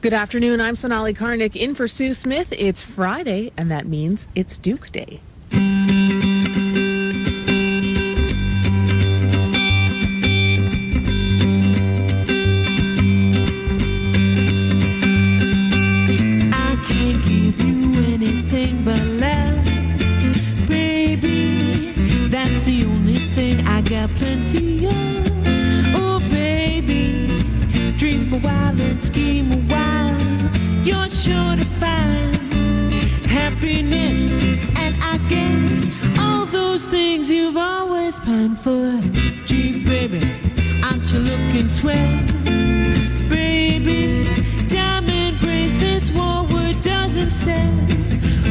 Good afternoon. I'm Sonali Karnik in for Sue Smith. It's Friday, and that means it's Duke Day. I can't give you anything but love, baby. That's the only thing I got plenty of. Oh, baby, dream a while and scheme a while. You're sure to find happiness, and I guess all those things you've always pined for. Gee, baby, aren't you looking swell? Baby, diamond bracelets, Woolworth doesn't sell.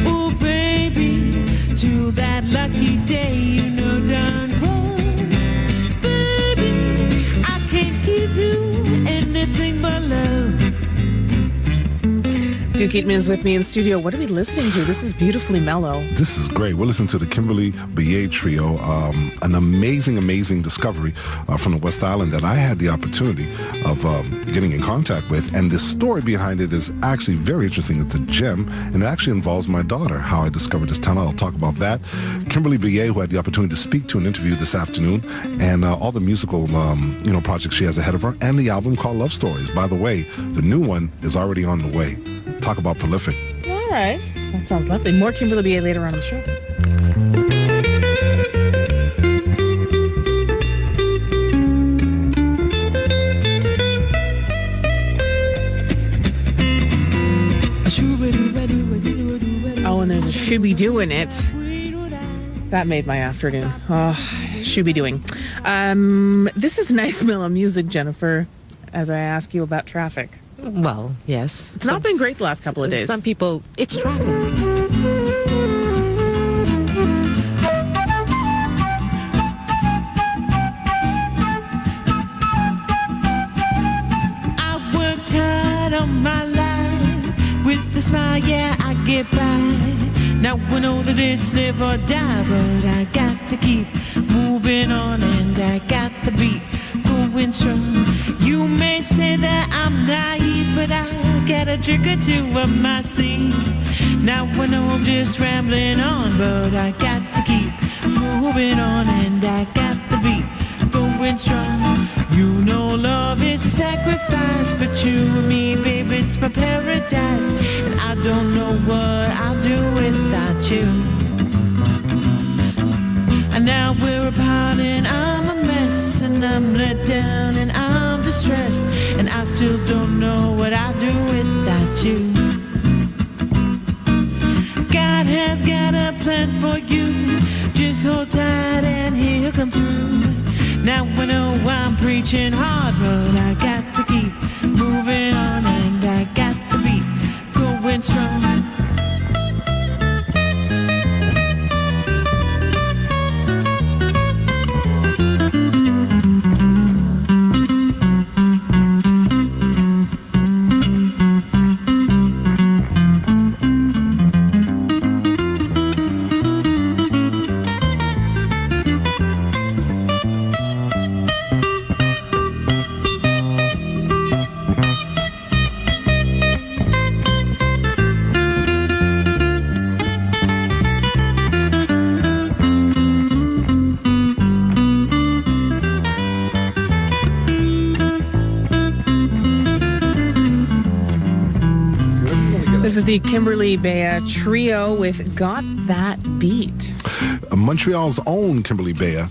Oh, baby, till that lucky day, you know darn well. Baby, I can't give you anything but love. Duke Eatmon is with me in studio. What are we listening to? This is beautifully mellow. This is great. We're listening to the Kimberley Beyea Trio, an amazing discovery from the West Island that I had the opportunity of getting in contact with. And the story behind it is actually very interesting. It's a gem, and it actually involves my daughter, how I discovered this talent. I'll talk about that. Kimberley Beyea, who I had the opportunity to speak to an interview this afternoon, and all the musical projects she has ahead of her, and the album called Love Stories. By the way, the new one is already on the way. Talk about prolific. All right. That sounds lovely. More Kimberley Beyea later on in the show. Oh, and there's a shooby-doo in it. That made my afternoon. Oh, shooby-dooing. This is nice mellow music, Jennifer, as I ask you about traffic. Well, yes. It's not been great the last couple of days. Some people, it's traffic. I worked hard on my life. With a smile, yeah, I get by. Now I know that it's live or die, but I got to keep moving on, and I got the beat going strong. You may say that I'm naive, but I got a trick or two up my sleeve. Now I know I'm just rambling on, but I got to keep moving on, and I got the beat going strong. You know love is a sacrifice, but you and me, baby, it's my paradise. And I don't know what I'll do without you. And now we're apart and I'm a mess, and I'm let down and I'm distressed, and I still don't know what I'll do without you. God has got a plan for you. Just hold tight and he'll come through. Now I know I'm preaching hard, but I got to keep moving on, and I got the beat going strong. This is the Kimberley Beyea Trio with Got That Beat. Montreal's own Kimberley Beyea.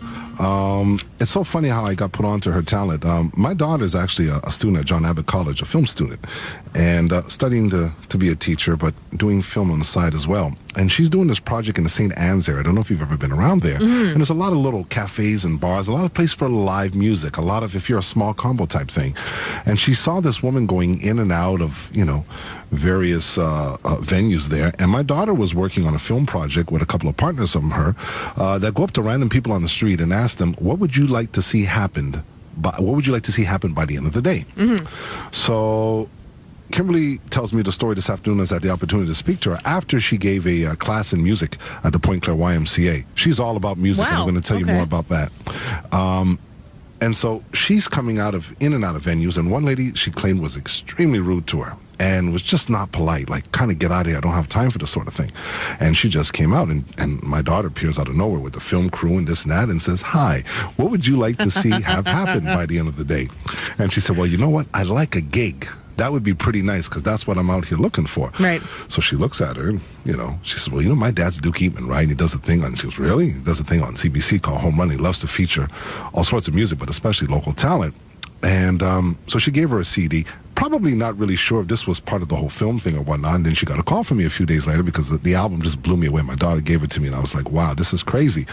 It's so funny how I got put onto her talent. My daughter is actually a student at John Abbott College, a film student, and studying to be a teacher, but doing film on the side as well. And she's doing this project in the St. Anne's area. I don't know if you've ever been around there. Mm-hmm. And there's a lot of little cafes and bars, a lot of place for live music, a lot of, if you're a small combo type thing. And she saw this woman going in and out of, various venues there. And my daughter was working on a film project with a couple of partners of her that go up to random people on the street and ask them, what would you like to see happen by the end of the day? Mm-hmm. So Kimberley tells me the story this afternoon as I had the opportunity to speak to her after she gave a class in music at the Point Claire YMCA. She's all about music, and I'm going to tell you more about that. And so she's coming in and out of venues, and one lady she claimed was extremely rude to her. and was just not polite, like, kind of get out of here, I don't have time for this sort of thing. And she just came out, and my daughter appears out of nowhere with the film crew and this and that and says, "Hi, what would you like to see have happen by the end of the day?" And she said, "Well, you know what? I'd like a gig. That would be pretty nice because that's what I'm out here looking for." Right. So she looks at her, and, she says, "Well, my dad's Duke Eatmon, right? And he does a thing on," she goes, "Really? He does a thing on CBC called Homerun. He loves to feature all sorts of music, but especially local talent." And so she gave her a CD, probably not really sure if this was part of the whole film thing or whatnot. And then she got a call from me a few days later because the album just blew me away. My daughter gave it to me, and I was like, wow, this is crazy.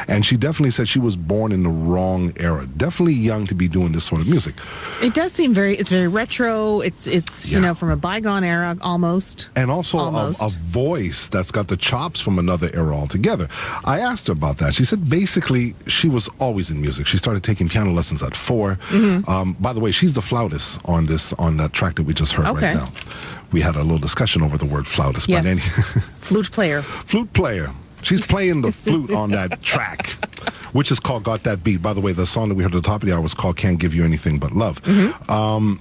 And she definitely said she was born in the wrong era. Definitely young to be doing this sort of music. It does seem it's very retro. It's from a bygone era almost. And also a voice that's got the chops from another era altogether. I asked her about that. She said basically she was always in music. She started taking piano lessons at 4. Mm-hmm. By the way, she's the flautist on that track that we just heard right now. We had a little discussion over the word flautist. Yes. But Flute player. Flute player. She's playing the flute on that track, which is called Got That Beat. By the way, the song that we heard at the top of the hour was called Can't Give You Anything But Love. Mm-hmm.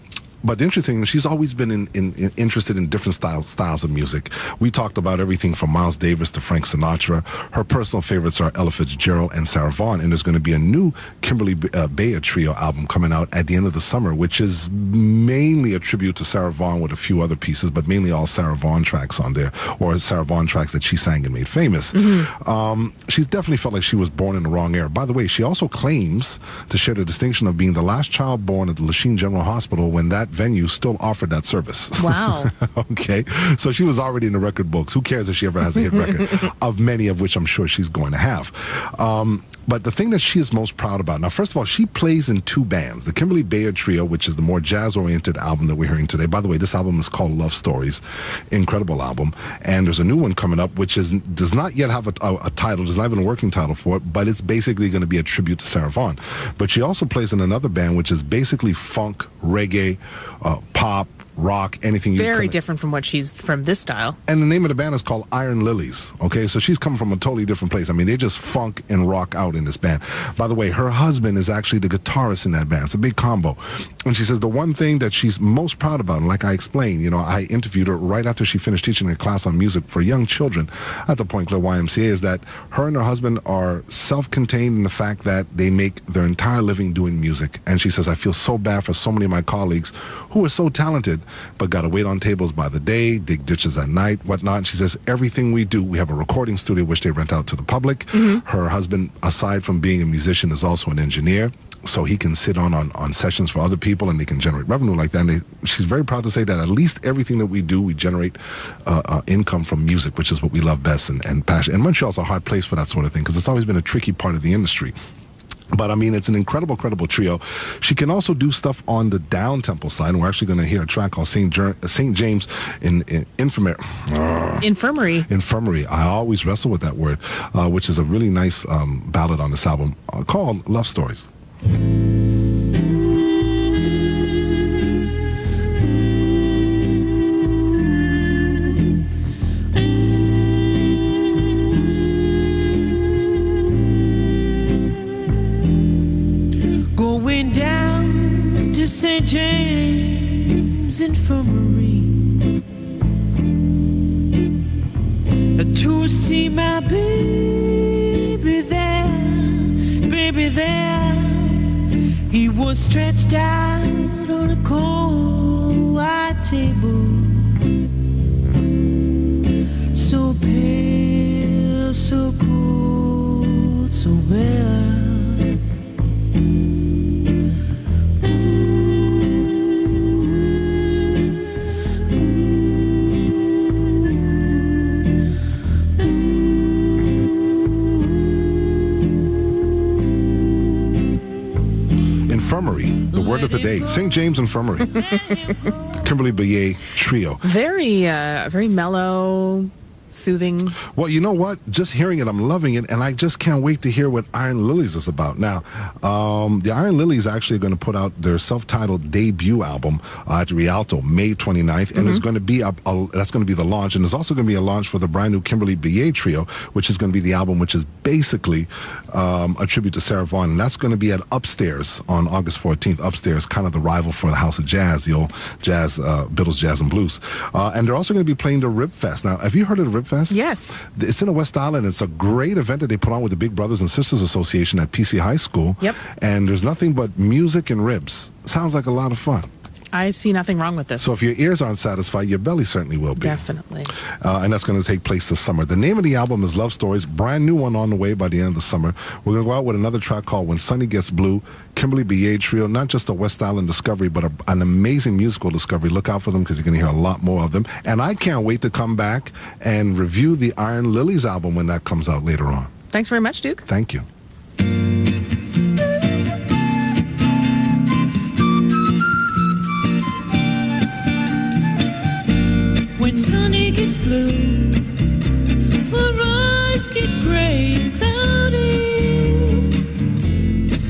But the interesting, she's always been interested in different styles of music. We talked about everything from Miles Davis to Frank Sinatra. Her personal favorites are Ella Fitzgerald and Sarah Vaughan. And there's going to be a new Kimberley Beyea Trio album coming out at the end of the summer, which is mainly a tribute to Sarah Vaughan with a few other pieces, but mainly all Sarah Vaughan tracks on there, or Sarah Vaughan tracks that she sang and made famous. Mm-hmm. She's definitely felt like she was born in the wrong era. By the way, she also claims to share the distinction of being the last child born at the Lachine General Hospital when that venue still offered that service. Wow. Okay. So she was already in the record books. Who cares if she ever has a hit record, of many of which I'm sure she's going to have. But the thing that she is most proud about, now, first of all, she plays in 2 bands. The Kimberley Beyea Trio, which is the more jazz-oriented album that we're hearing today. By the way, this album is called Love Stories. Incredible album. And there's a new one coming up, which does not yet have a title, does not have a working title for it, but it's basically going to be a tribute to Sarah Vaughan. But she also plays in another band, which is basically funk, reggae, pop, rock, anything. Very different from what she's from this style. And the name of the band is called Iron Lilies. Okay, so she's coming from a totally different place. I mean, they just funk and rock out in this band. By the way, her husband is actually the guitarist in that band. It's a big combo. And she says the one thing that she's most proud about, and like I explained, I interviewed her right after she finished teaching a class on music for young children at the Point Claire YMCA, is that her and her husband are self-contained in the fact that they make their entire living doing music. And she says, I feel so bad for so many of my colleagues who are so talented, but got to wait on tables by the day, dig ditches at night, whatnot. And she says, everything we do, we have a recording studio which they rent out to the public. Mm-hmm. Her husband, aside from being a musician, is also an engineer. So he can sit on sessions for other people and they can generate revenue like that. And she's very proud to say that at least everything that we do, we generate income from music, which is what we love best and passion. And Montreal's a hard place for that sort of thing because it's always been a tricky part of the industry. But, I mean, it's an incredible trio. She can also do stuff on the down-tempo side, and we're actually going to hear a track called St. James in Infirmary. Infirmary. I always wrestle with that word, which is a really nice ballad on this album called Love Stories. St. James Infirmary to see my baby there. He was stretched out on a cold white table, so pale, so cold, so bare. Infirmary, the word of the day. St. James Infirmary. Kimberley Beyea Trio. Very mellow, soothing. Well, you know what? Just hearing it, I'm loving it, and I just can't wait to hear what Iron Lilies is about. Now, the Iron Lilies actually are going to put out their self-titled debut album at Rialto, May 29th, and it's going to be that's going to be the launch, and there's also going to be a launch for the brand new Kimberley Beyea Trio, which is going to be the album, which is basically a tribute to Sarah Vaughan, and that's going to be at Upstairs on August 14th. Upstairs, kind of the rival for the House of Jazz, the old jazz, Beatles Jazz and Blues, and they're also going to be playing the Rib Fest. Now, have you heard of the Rib Fest? Yes. It's in the West Island. It's a great event that they put on with the Big Brothers and Sisters Association at PC High School. Yep. And there's nothing but music and ribs. Sounds like a lot of fun. I see nothing wrong with this. So if your ears aren't satisfied, your belly certainly will be. Definitely. And that's going to take place this summer. The name of the album is Love Stories, brand new one on the way by the end of the summer. We're going to go out with another track called When Sunny Gets Blue, Kimberley Beyea Trio, not just a West Island discovery, but an amazing musical discovery. Look out for them because you're going to hear a lot more of them. And I can't wait to come back and review the Iron Lilies album when that comes out later on. Thanks very much, Duke. Thank you. When sunny gets blue, her eyes get gray and cloudy,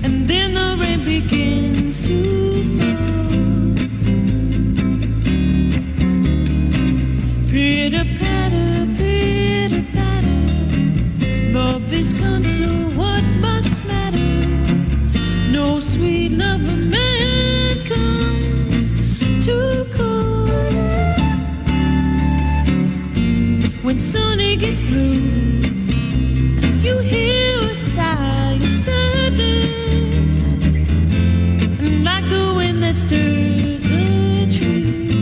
and then the rain begins to fall. Pitter patter, love is gone, so what must matter? No sweet love of man comes to call. When sunny gets blue, you hear a sigh of sadness, like the wind that stirs the trees.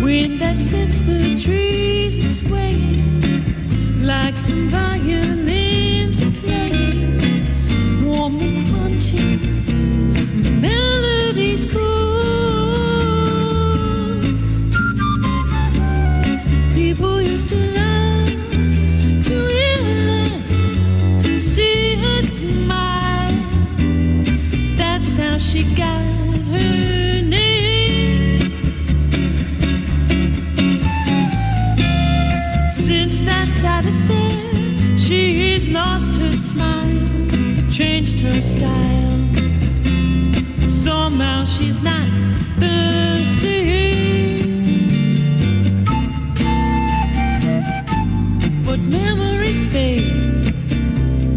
Wind that sets the trees swaying, like some violins are playing, warm and haunting, melodies cool. People used to love to hear her laugh, see her smile. That's how she got her name. Since that sad affair, she's lost her smile, changed her style. Somehow she's not the same. But memories fade,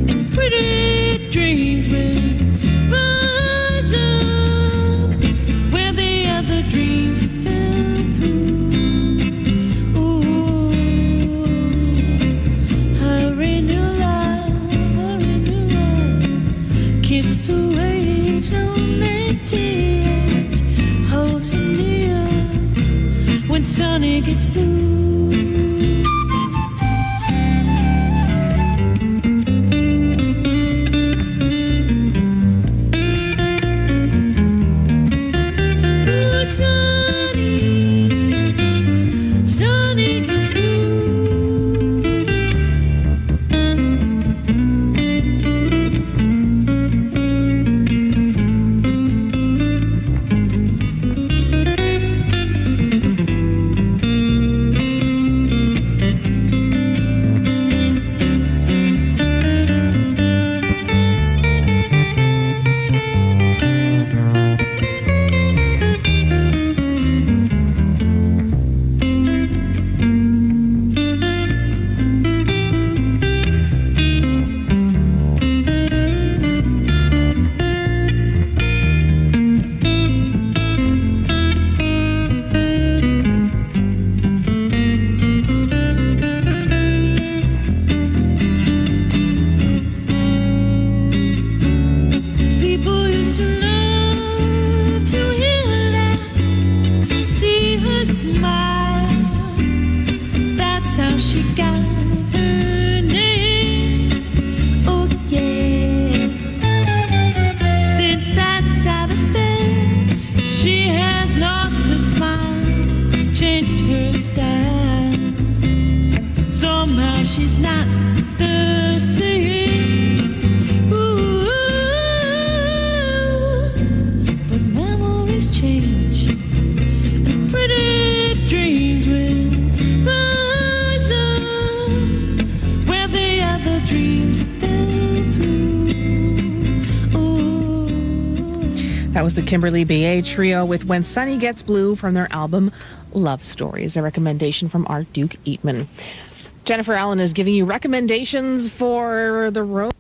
and pretty dreams will rise up where the other dreams fell through. Ooh, hurry new love, kiss away each lonely tear and hold her near when sunny gets blue. That was the Kimberley Beyea Trio with When Sunny Gets Blue from their album Love Stories, a recommendation from our Duke Eatmon. Jennifer Allen is giving you recommendations for the road.